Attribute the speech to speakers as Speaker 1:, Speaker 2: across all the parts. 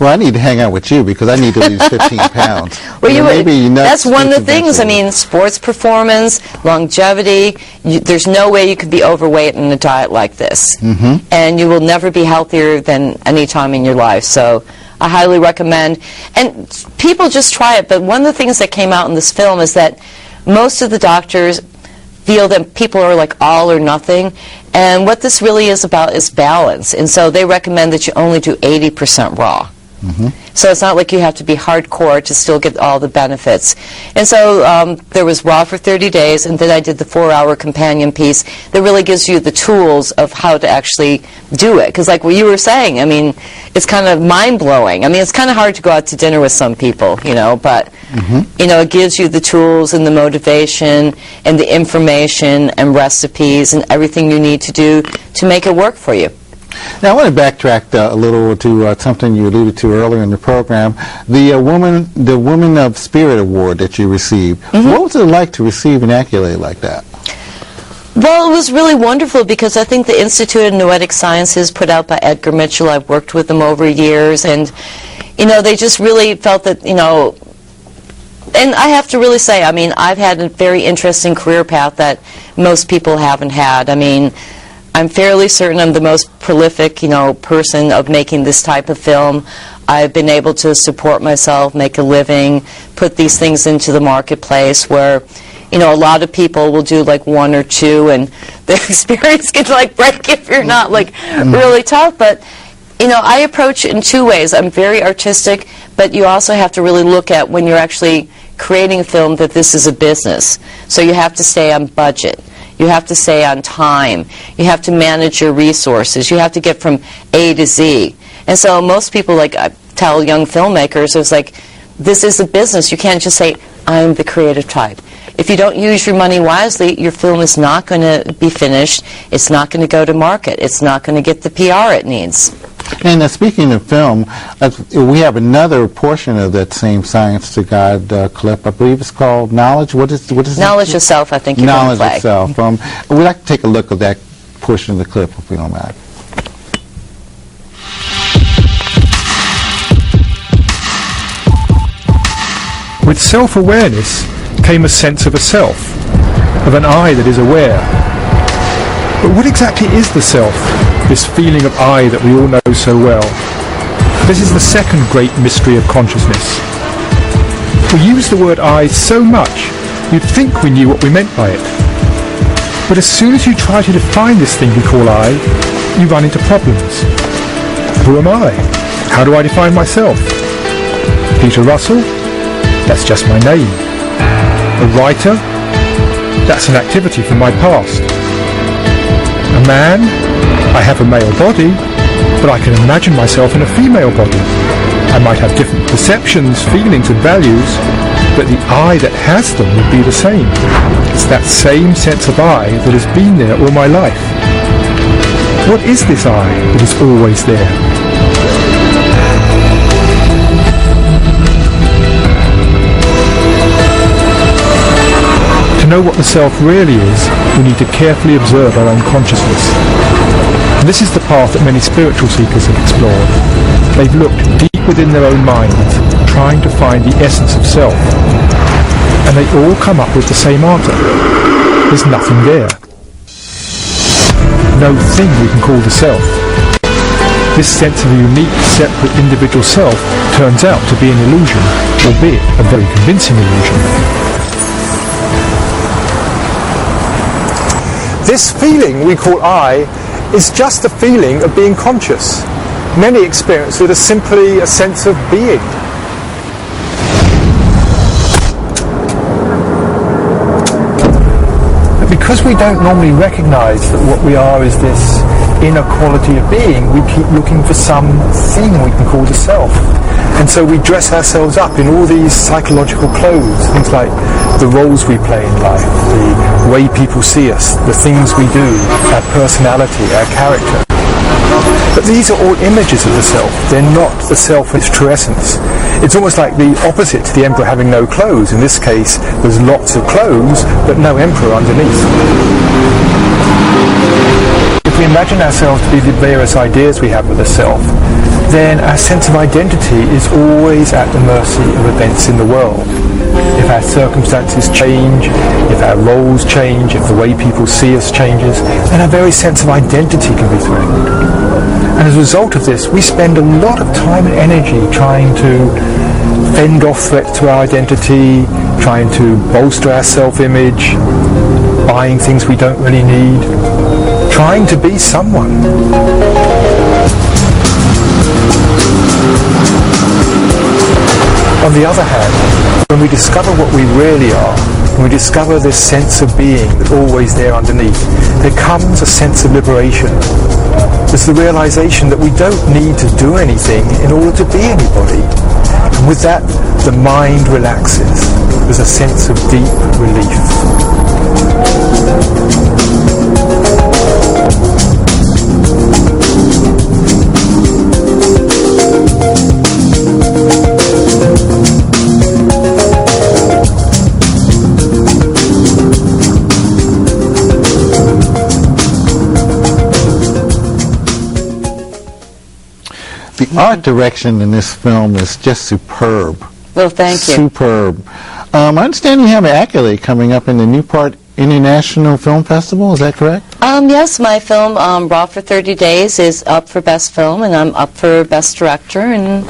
Speaker 1: Well, I need to hang out with you because I need to lose 15 pounds.
Speaker 2: Well, that's one of the things. I mean, sports performance, longevity, there's no way you could be overweight in a diet like this. And you will never be healthier than any time in your life. So I highly recommend. And people just try it. But one of the things that came out in this film is that most of the doctors feel that people are like all or nothing. And what this really is about is balance. And so they recommend that you only do 80% raw. So it's not like you have to be hardcore to still get all the benefits. And so there was raw for 30 days, and then I did the 4-hour companion piece that really gives you the tools of how to actually do it. Because like what you were saying, I mean, it's kind of mind-blowing. I mean, it's kind of hard to go out to dinner with some people, you know, but, you know, it gives you the tools and the motivation and the information and recipes and everything you need to do to make it work for you.
Speaker 1: Now, I want to backtrack a little to something you alluded to earlier in the program. The Woman of Spirit Award that you received. What was it like to receive an accolade like that?
Speaker 2: Well, it was really wonderful because I think the Institute of Noetic Sciences, put out by Edgar Mitchell, I've worked with them over years, and, you know, they just really felt that, you know, and I have to really say, I mean, I've had a very interesting career path that most people haven't had. I mean, I'm fairly certain I'm the most prolific, you know, person of making this type of film. I've been able to support myself, make a living, put these things into the marketplace where, you know, a lot of people will do like 1 or 2 and the experience can like break if you're not like really tough. But, you know, I approach it in 2 ways. I'm very artistic, but you also have to really look at when you're actually creating a film that this is a business. So you have to stay on budget. You have to stay on time. You have to manage your resources. You have to get from A to Z. And so most people, like I tell young filmmakers, it's like, this is a business. You can't just say, I'm the creative type. If you don't use your money wisely, your film is not going to be finished. It's not going to go to market. It's not going to get the PR it needs.
Speaker 1: And speaking of film, we have another portion of that same Science to God clip. I believe it's called Knowledge. What is
Speaker 2: Knowledge of Self, I think you're going to play.
Speaker 1: Knowledge of Self. We'd like to take a look at that portion of the clip, if we don't mind.
Speaker 3: With self-awareness came a sense of a self, of an I that is aware. But what exactly is the self, this feeling of I that we all know so well? This is the second great mystery of consciousness. We use the word I so much, you'd think we knew what we meant by it. But as soon as you try to define this thing we call I, you run into problems. Who am I? How do I define myself? Peter Russell? That's just my name. A writer? That's an activity from my past. A man? I have a male body, but I can imagine myself in a female body. I might have different perceptions, feelings and values, but the I that has them would be the same. It's that same sense of I that has been there all my life. What is this I that is always there? To know what the self really is, we need to carefully observe our own consciousness. And this is the path that many spiritual seekers have explored. They've looked deep within their own minds, trying to find the essence of self. And they all come up with the same answer. There's nothing there. No thing we can call the self. This sense of a unique, separate individual self turns out to be an illusion, albeit a very convincing illusion.
Speaker 4: This feeling we call I is just a feeling of being conscious. Many experience it as simply a sense of being. But because we don't normally recognize that what we are is this inner quality of being, we keep looking for some thing we can call the self. And so we dress ourselves up in all these psychological clothes, things like the roles we play in life, the way people see us, the things we do, our personality, our character. But these are all images of the self. They're not the self in its true essence. It's almost like the opposite to the emperor having no clothes. In this case, there's lots of clothes, but no emperor underneath. If we imagine ourselves to be the various ideas we have of the self, then our sense of identity is always at the mercy of events in the world. If our circumstances change, if our roles change, if the way people see us changes, then our very sense of identity can be threatened. And as a result of this, we spend a lot of time and energy trying to fend off threats to our identity, trying to bolster our self-image, buying things we don't really need, trying to be someone. On the other hand, when we discover what we really are, when we discover this sense of being that's always there underneath, there comes a sense of liberation. There's the realization that we don't need to do anything in order to be anybody. And with that, the mind relaxes. There's a sense of deep relief.
Speaker 1: The art direction in this film is just superb.
Speaker 2: Well, thank you.
Speaker 1: Superb. I understand you have an accolade coming up in the Newport International Film Festival. Is that correct?
Speaker 2: Yes, my film, Raw for 30 Days, is up for Best Film, and I'm up for Best Director, and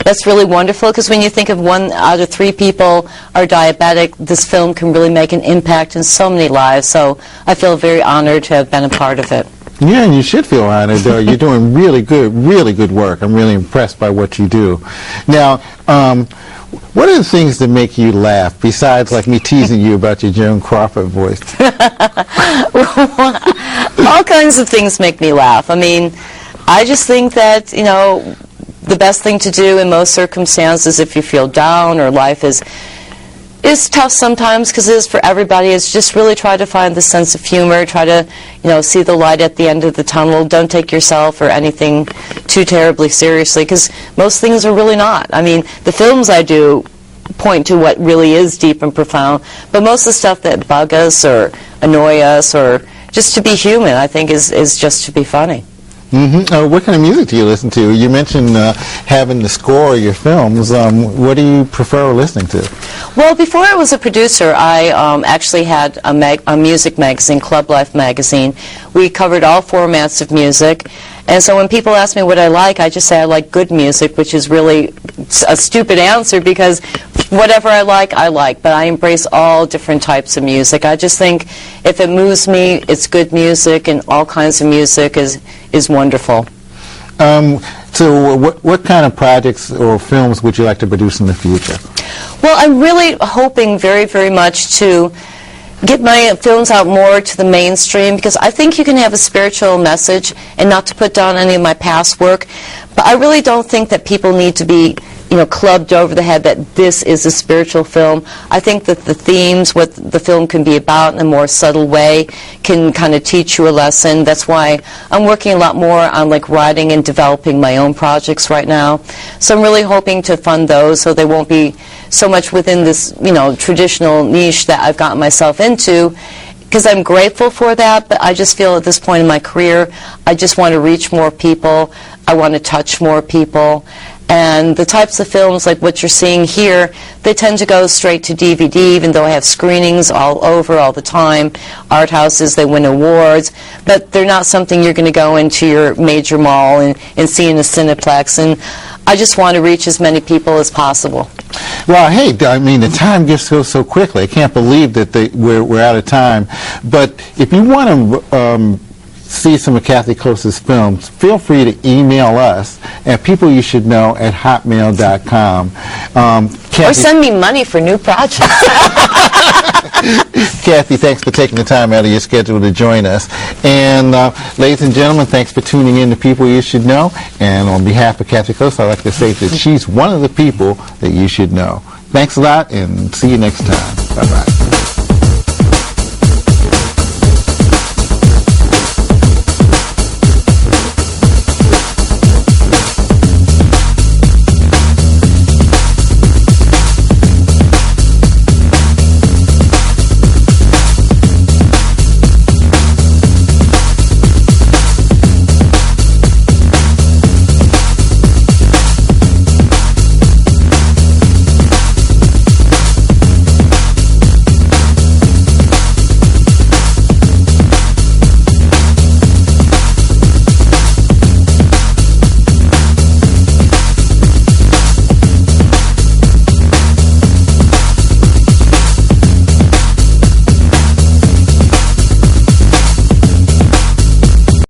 Speaker 2: that's really wonderful, because when you think of 1 out of 3 people are diabetic, this film can really make an impact in so many lives, so I feel very honored to have been a part of it.
Speaker 1: Yeah, and you should feel honored. You're doing really good work. I'm really impressed by what you do. Now, what are the things that make you laugh, besides like me teasing you about your Joan Crawford voice?
Speaker 2: All kinds of things make me laugh. I mean, I just think that, you know, the best thing to do in most circumstances, if you feel down or life is tough sometimes, because it is for everybody, is just really try to find the sense of humor, try to, you know, see the light at the end of the tunnel. Don't take yourself or anything too terribly seriously, because most things are really not. I mean, the films I do point to what really is deep and profound, but most of the stuff that bug us or annoy us or just to be human, I think, is just to be funny.
Speaker 1: Mm-hmm. What kind of music do you listen to? You mentioned having the score of your films. What do you prefer listening to?
Speaker 2: Well, before I was a producer, I actually had a music magazine, Club Life magazine. We covered all formats of music. And so when people ask me what I like, I just say I like good music, which is really a stupid answer, because whatever I like, but I embrace all different types of music. I just think if it moves me, it's good music, and all kinds of music is wonderful.
Speaker 1: So what kind of projects or films would you like to produce in the future?
Speaker 2: Well, I'm really hoping very, very much to get my films out more to the mainstream, because I think you can have a spiritual message, and not to put down any of my past work, but I really don't think that people need to be, you know, clubbed over the head that this is a spiritual film. I think that the themes, what the film can be about in a more subtle way, can kind of teach you a lesson. That's why I'm working a lot more on like writing and developing my own projects right now. So I'm really hoping to fund those so they won't be so much within this, you know, traditional niche that I've gotten myself into, because I'm grateful for that, but I just feel at this point in my career, I just want to reach more people. I want to touch more people. And the types of films like what you're seeing here, they tend to go straight to DVD, even though I have screenings all over all the time. Art houses, they win awards, but they're not something you're going to go into your major mall and see in a Cineplex. And I just want to reach as many people as possible.
Speaker 1: Well, hey, I mean, the time gets so quickly. I can't believe that we're out of time. But if you want to see some of Kathy Klose's films, feel free to email us at peopleyoushouldknow@hotmail.com.
Speaker 2: Or send me money for new projects.
Speaker 1: Kathy, thanks for taking the time out of your schedule to join us. And ladies and gentlemen, thanks for tuning in to People You Should Know. And on behalf of Kathy Klose, I'd like to say that she's one of the people that you should know. Thanks a lot, and see you next time. Bye-bye.